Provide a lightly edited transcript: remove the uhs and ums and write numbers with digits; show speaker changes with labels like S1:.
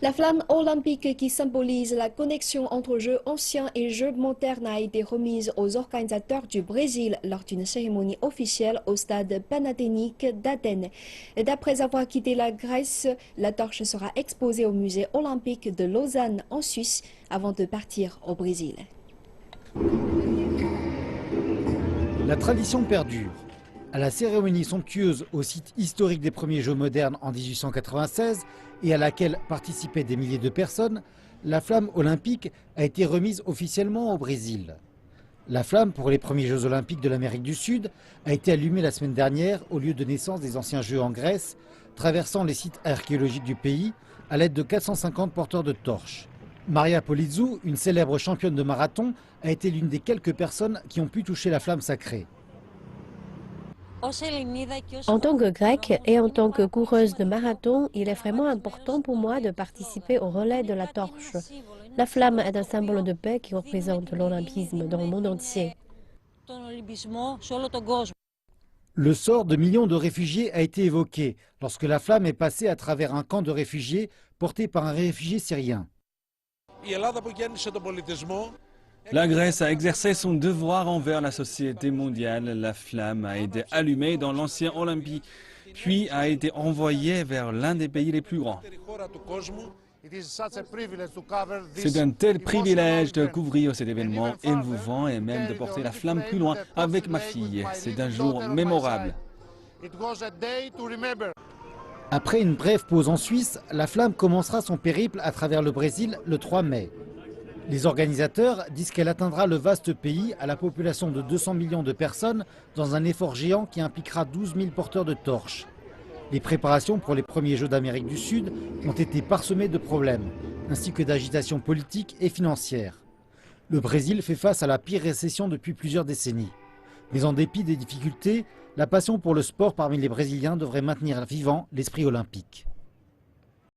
S1: La flamme olympique qui symbolise la connexion entre jeux anciens et jeux modernes a été remise aux organisateurs du Brésil lors d'une cérémonie officielle au stade panathénique d'Athènes. D'après avoir quitté la Grèce, la torche sera exposée au musée olympique de Lausanne en Suisse avant de partir au Brésil.
S2: La tradition perdure. À la cérémonie somptueuse au site historique des premiers Jeux modernes en 1896 et à laquelle participaient des milliers de personnes, la flamme olympique a été remise officiellement au Brésil. La flamme pour les premiers Jeux olympiques de l'Amérique du Sud a été allumée la semaine dernière au lieu de naissance des anciens Jeux en Grèce, traversant les sites archéologiques du pays à l'aide de 450 porteurs de torches. Maria Polizzou, une célèbre championne de marathon, a été l'une des quelques personnes qui ont pu toucher la flamme sacrée.
S3: En tant que grecque et en tant que coureuse de marathon, il est vraiment important pour moi de participer au relais de la torche. La flamme est un symbole de paix qui représente l'olympisme dans le monde entier.
S2: Le sort de millions de réfugiés a été évoqué lorsque la flamme est passée à travers un camp de réfugiés porté par un réfugié syrien.
S4: La Grèce a exercé son devoir envers la société mondiale. La flamme a été allumée dans l'ancien Olympie, puis a été envoyée vers l'un des pays les plus grands. C'est un tel privilège de couvrir cet événement émouvant et même de porter la flamme plus loin avec ma fille. C'est un jour mémorable.
S2: Après une brève pause en Suisse, la flamme commencera son périple à travers le Brésil le 3 mai. Les organisateurs disent qu'elle atteindra le vaste pays à la population de 200 millions de personnes dans un effort géant qui impliquera 12 000 porteurs de torches. Les préparations pour les premiers Jeux d'Amérique du Sud ont été parsemées de problèmes, ainsi que d'agitations politiques et financières. Le Brésil fait face à la pire récession depuis plusieurs décennies. Mais en dépit des difficultés, la passion pour le sport parmi les Brésiliens devrait maintenir vivant l'esprit olympique.